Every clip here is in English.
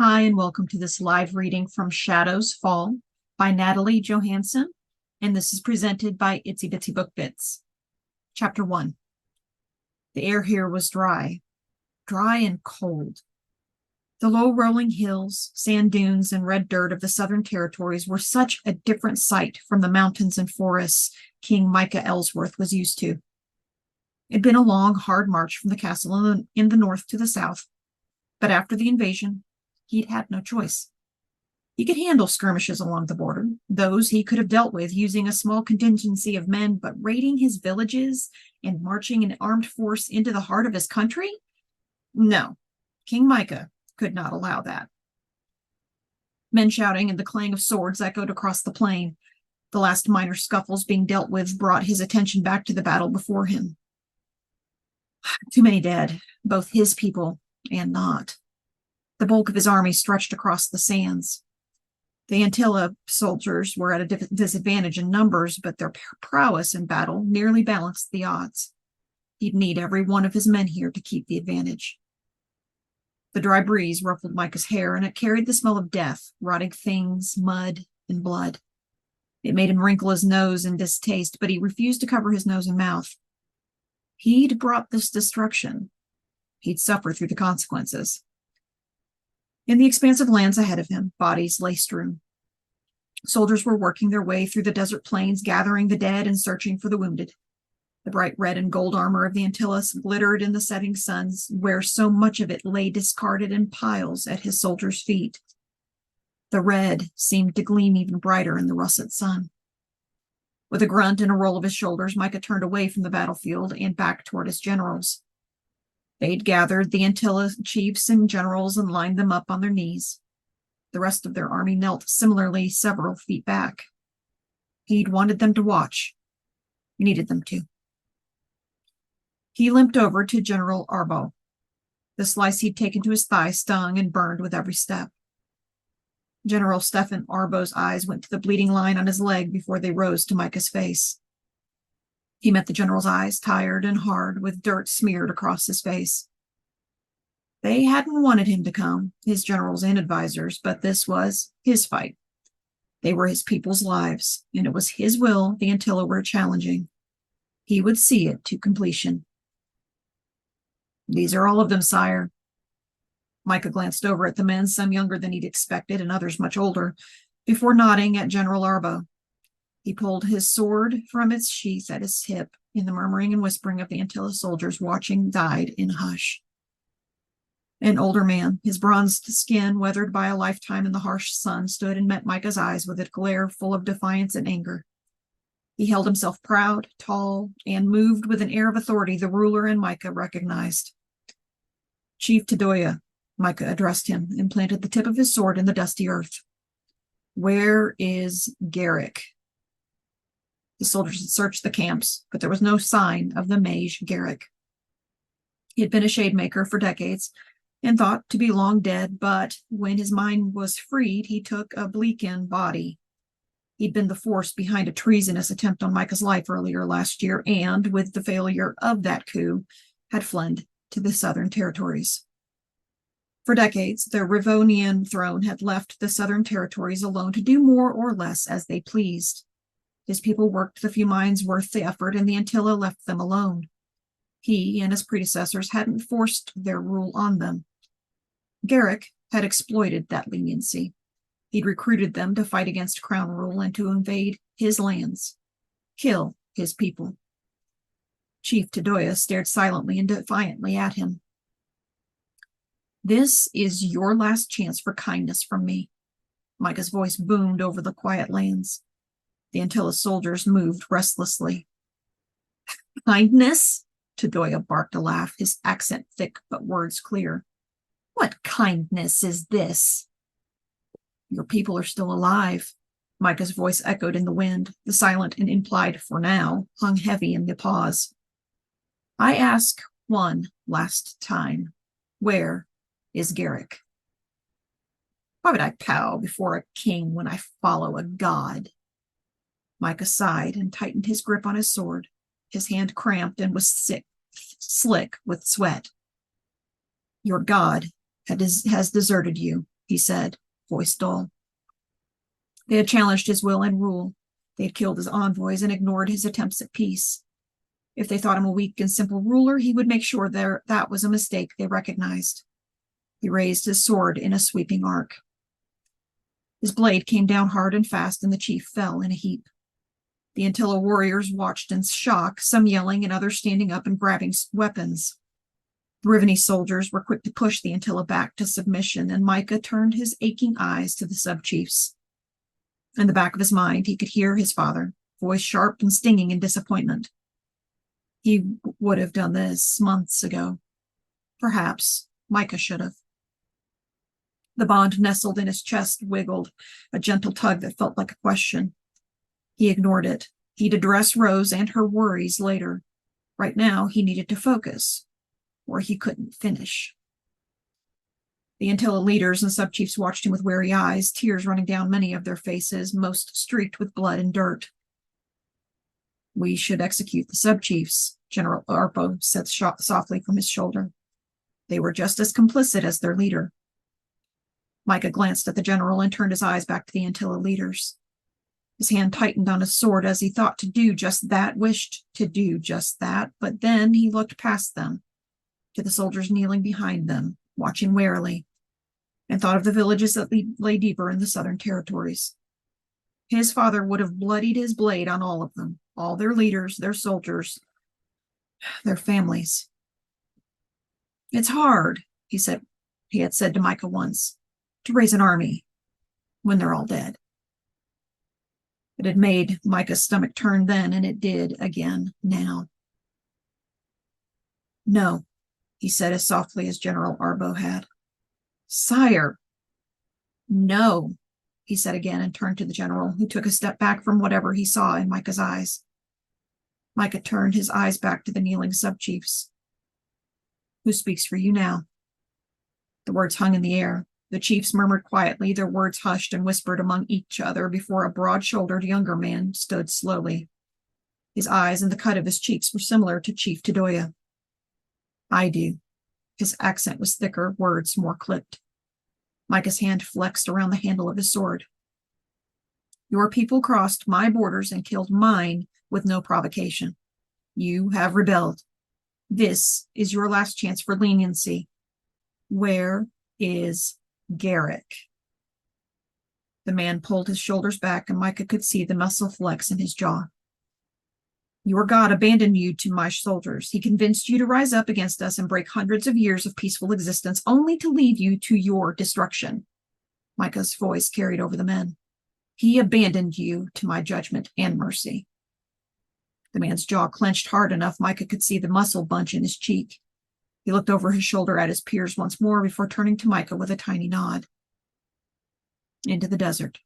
Hi, and welcome to this live reading from Shadows Fall by Natalie Johanson, and this is presented by Itsy Bitsy Book Bits. Chapter 1. The air here was dry and cold. The low rolling hills, sand dunes, and red dirt of the southern territories were such a different sight from the mountains and forests King Micah Ellsworth was used to. It'd been a long, hard march from the castle in the north to the south, but after the invasion, he'd had no choice. He could handle skirmishes along the border. Those he could have dealt with using a small contingency of men, but raiding his villages and marching an armed force into the heart of his country? No, King Micah could not allow that. Men shouting and the clang of swords echoed across the plain. The last minor scuffles being dealt with brought his attention back to the battle before him. Too many dead, both his people and not. The bulk of his army stretched across the sands. The Antilla soldiers were at a disadvantage in numbers, but their prowess in battle nearly balanced the odds. He'd need every one of his men here to keep the advantage. The dry breeze ruffled Micah's hair, and it carried the smell of death, rotting things, mud, and blood. It made him wrinkle his nose in distaste, but he refused to cover his nose and mouth. He'd brought this destruction. He'd suffer through the consequences. In the expansive lands ahead of him, bodies lay strewn. Soldiers were working their way through the desert plains, gathering the dead and searching for the wounded. The bright red and gold armor of the Antilles glittered in the setting suns, where so much of it lay discarded in piles at his soldiers' feet. The red seemed to gleam even brighter in the russet sun. With a grunt and a roll of his shoulders, Micah turned away from the battlefield and back toward his generals. They'd gathered the Antilla chiefs and generals and lined them up on their knees. The rest of their army knelt similarly several feet back. He'd wanted them to watch. He needed them to. He limped over to General Arbo. The slice he'd taken to his thigh stung and burned with every step. General Stephen Arbo's eyes went to the bleeding line on his leg before they rose to Micah's face. He met the general's eyes, tired and hard, with dirt smeared across his face. They hadn't wanted him to come, his generals and advisors, but this was his fight. They were his people's lives, and it was his will the Antilla were challenging. He would see it to completion. These are all of them, sire. Micah glanced over at the men, some younger than he'd expected and others much older, before nodding at General Arbo. He pulled his sword from its sheath at his hip, and the murmuring and whispering of the Antilla soldiers watching died in hush. An older man, his bronzed skin weathered by a lifetime in the harsh sun, stood and met Micah's eyes with a glare full of defiance and anger. He held himself proud, tall, and moved with an air of authority the ruler and Micah recognized. Chief Tadoya, Micah addressed him, and planted the tip of his sword in the dusty earth. Where is Gerik? The soldiers had searched the camps, but there was no sign of the mage Gerik. He had been a Shademaker for decades and thought to be long dead, but when his mind was freed, he took a bleak-in body. He'd been the force behind a treasonous attempt on Micah's life earlier last year, and with the failure of that coup, had fled to the southern territories. For decades, the Rivonian throne had left the southern territories alone to do more or less as they pleased. His people worked the few mines worth the effort, and the Antilla left them alone. He and his predecessors hadn't forced their rule on them. Gerik had exploited that leniency. He'd recruited them to fight against crown rule and to invade his lands, kill his people. Chief Tadoya stared silently and defiantly at him. This is your last chance for kindness from me. Micah's voice boomed over the quiet lands. The Antilla soldiers moved restlessly. Kindness? Tadoya barked a laugh, his accent thick but words clear. What kindness is this? Your people are still alive. Micah's voice echoed in the wind. The silent and implied "for now" hung heavy in the pause. I ask one last time. Where is Gerik? Why would I pow before a king when I follow a god? Micah sighed and tightened his grip on his sword. His hand cramped and was slick with sweat. Your god has deserted you, he said, voice dull. They had challenged his will and rule. They had killed his envoys and ignored his attempts at peace. If they thought him a weak and simple ruler, he would make sure that was a mistake they recognized. He raised his sword in a sweeping arc. His blade came down hard and fast, and the chief fell in a heap. The Antilla warriors watched in shock, some yelling and others standing up and grabbing weapons. The Riveni soldiers were quick to push the Antilla back to submission, and Micah turned his aching eyes to the sub-chiefs. In the back of his mind, he could hear his father, voice sharp and stinging in disappointment. He would have done this months ago. Perhaps Micah should have. The bond nestled in his chest wiggled, a gentle tug that felt like a question. He ignored it. He'd address Rose and her worries later. Right now, he needed to focus, or he couldn't finish. The Antilla leaders and sub-chiefs watched him with weary eyes, tears running down many of their faces, most streaked with blood and dirt. We should execute the sub-chiefs, General Arpo said softly from his shoulder. They were just as complicit as their leader. Micah glanced at the general and turned his eyes back to the Antilla leaders. His hand tightened on his sword as he thought to do just that, wished to do just that, but then he looked past them, to the soldiers kneeling behind them, watching warily, and thought of the villages that lay deeper in the southern territories. His father would have bloodied his blade on all of them, all their leaders, their soldiers, their families. It's hard, he had said to Micah once, to raise an army when they're all dead. It had made Micah's stomach turn then, and it did again now. No, he said as softly as General Arbo had. Sire. No, he said again and turned to the general, who took a step back from whatever he saw in Micah's eyes. Micah turned his eyes back to the kneeling sub-chiefs. Who speaks for you now? The words hung in the air. The chiefs murmured quietly, their words hushed and whispered among each other before a broad-shouldered younger man stood slowly. His eyes and the cut of his cheeks were similar to Chief Tadoya. I do. His accent was thicker, words more clipped. Micah's hand flexed around the handle of his sword. Your people crossed my borders and killed mine with no provocation. You have rebelled. This is your last chance for leniency. Where is Gerik? The man pulled his shoulders back, and Micah could see the muscle flex in his jaw. Your God abandoned you to my soldiers. He convinced you to rise up against us and break hundreds of years of peaceful existence, only to lead you to your destruction. Micah's voice carried over the men. He abandoned you to my judgment and mercy. The man's jaw clenched hard enough Micah could see the muscle bunch in his cheek. He looked over his shoulder at his peers once more before turning to Micah with a tiny nod. Into the desert.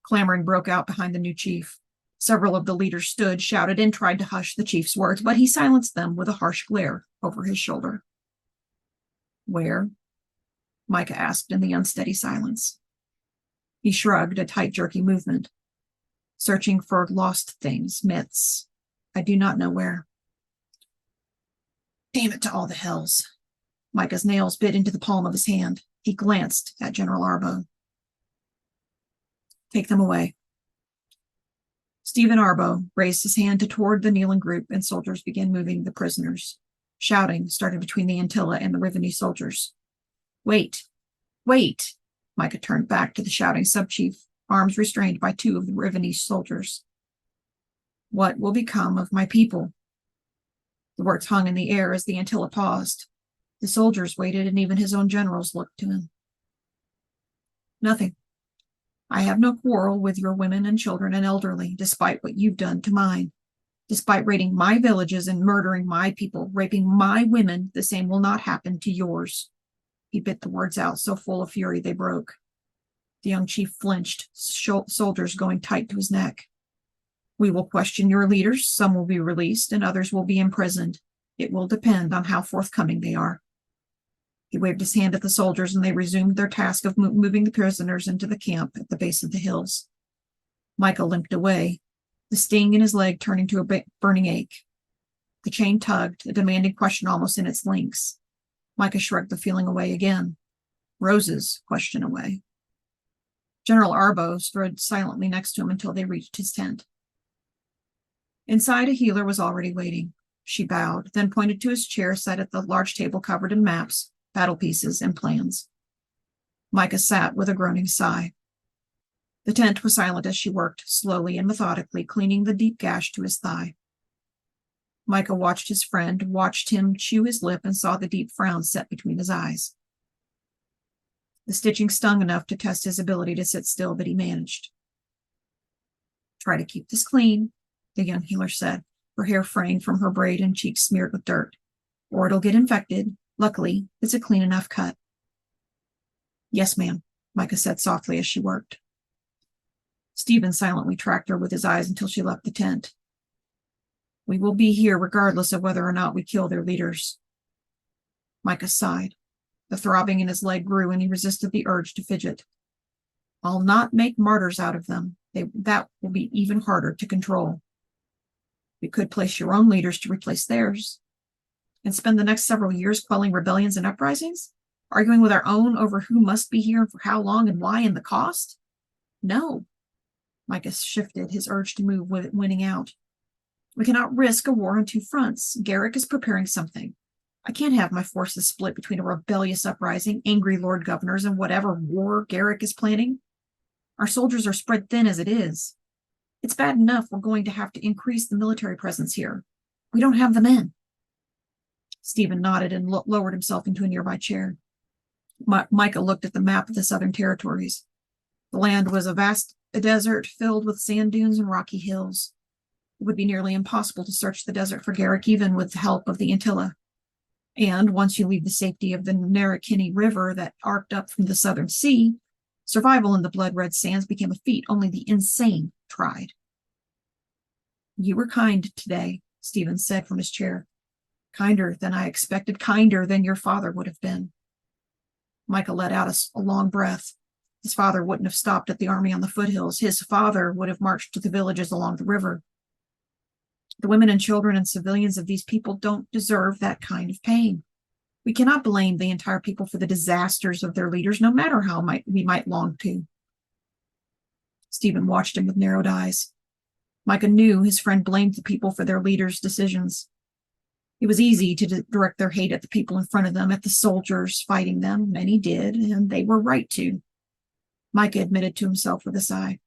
Clamoring broke out behind the new chief. Several of the leaders stood, shouted, and tried to hush the chief's words, but he silenced them with a harsh glare over his shoulder. Where? Micah asked in the unsteady silence. He shrugged, a tight, jerky movement. Searching for lost things, myths. I do not know where. Damn it to all the hells. Micah's nails bit into the palm of his hand. He glanced at General Arbo. Take them away. Stephen Arbo raised his hand toward the kneeling group, and soldiers began moving the prisoners. Shouting started between the Antilla and the Riveni soldiers. Wait, wait! Micah turned back to the shouting sub-chief, arms restrained by two of the Riveni soldiers. What will become of my people? The words hung in the air as the Antilla paused. The soldiers waited, and even his own generals looked to him. Nothing. I have no quarrel with your women and children and elderly, despite what you've done to mine. Despite raiding my villages and murdering my people, raping my women, the same will not happen to yours. He bit the words out, so full of fury they broke. The young chief flinched, soldiers going tight to his neck. We will question your leaders. Some will be released, and others will be imprisoned. It will depend on how forthcoming they are. He waved his hand at the soldiers, and they resumed their task of moving the prisoners into the camp at the base of the hills. Micah limped away, the sting in his leg turning to a burning ache. The chain tugged, a demanding question almost in its links. Micah shrugged the feeling away again. Rose's question away. General Arbo stood silently next to him until they reached his tent. Inside, a healer was already waiting. She bowed, then pointed to his chair set at the large table covered in maps, battle pieces, and plans. Micah sat with a groaning sigh. The tent was silent as she worked, slowly and methodically, cleaning the deep gash to his thigh. Micah watched his friend, watched him chew his lip, and saw the deep frown set between his eyes. The stitching stung enough to test his ability to sit still, but he managed. Try to keep this clean, the young healer said, her hair fraying from her braid and cheeks smeared with dirt, or it'll get infected. Luckily, it's a clean enough cut. Yes, ma'am, Micah said softly as she worked. Stephen silently tracked her with his eyes until she left the tent. We will be here regardless of whether or not we kill their leaders. Micah sighed. The throbbing in his leg grew, and he resisted the urge to fidget. I'll not make martyrs out of them. That will be even harder to control. We could place your own leaders to replace theirs, and spend the next several years quelling rebellions and uprisings, arguing with our own over who must be here and for how long and why and the cost? No. Micah shifted, his urge to move winning out. We cannot risk a war on two fronts. Gerik is preparing something. I can't have my forces split between a rebellious uprising, angry lord governors, and whatever war Gerik is planning. Our soldiers are spread thin as it is. It's bad enough we're going to have to increase the military presence here. We don't have the men. Stephen nodded and lowered himself into a nearby chair. Micah looked at the map of the Southern Territories. The land was a vast desert filled with sand dunes and rocky hills. It would be nearly impossible to search the desert for Gerik, even with the help of the Antilla. And once you leave the safety of the Narrachinny River that arced up from the Southern Sea, survival in the blood-red sands became a feat only the insane tried. You were kind today, Stephen said from his chair. Kinder than I expected, kinder than your father would have been. Micah let out a long breath. His father wouldn't have stopped at the army on the foothills. His father would have marched to the villages along the river. The women and children and civilians of these people don't deserve that kind of pain. We cannot blame the entire people for the disasters of their leaders, no matter how we might long to. Stephen watched him with narrowed eyes. Micah knew his friend blamed the people for their leaders' decisions. It was easy to direct their hate at the people in front of them, at the soldiers fighting them. Many did, and they were right to. Micah admitted to himself with a sigh.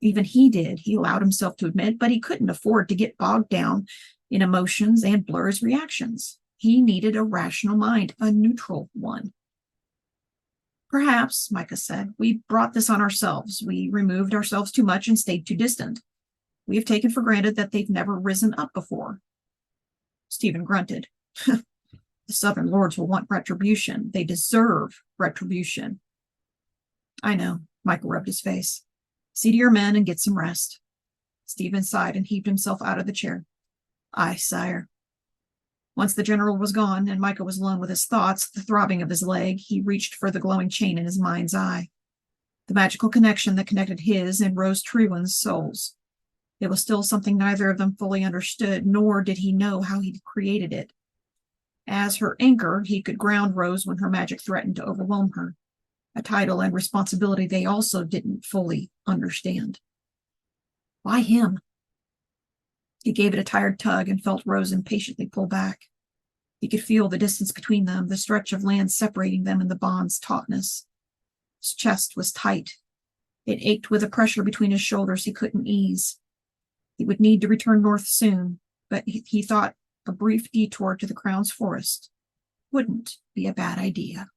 Even he did, he allowed himself to admit, but he couldn't afford to get bogged down in emotions and blur his reactions. He needed a rational mind, a neutral one. Perhaps, Micah said, we brought this on ourselves. We removed ourselves too much and stayed too distant. We have taken for granted that they've never risen up before. Stephen grunted. The Southern Lords will want retribution. They deserve retribution. I know, Micah rubbed his face. See to your men and get some rest. Stephen sighed and heaved himself out of the chair. Aye, sire. Once the general was gone and Micah was alone with his thoughts, the throbbing of his leg, he reached for the glowing chain in his mind's eye. The magical connection that connected his and Rose Trewin's souls. It was still something neither of them fully understood, nor did he know how he'd created it. As her anchor, he could ground Rose when her magic threatened to overwhelm her. A title and responsibility they also didn't fully understand. Why him? He gave it a tired tug and felt Rose impatiently pull back. He could feel the distance between them, the stretch of land separating them in the bond's tautness. His chest was tight. It ached with a pressure between his shoulders he couldn't ease. He would need to return north soon, but he thought a brief detour to the Crown's forest wouldn't be a bad idea.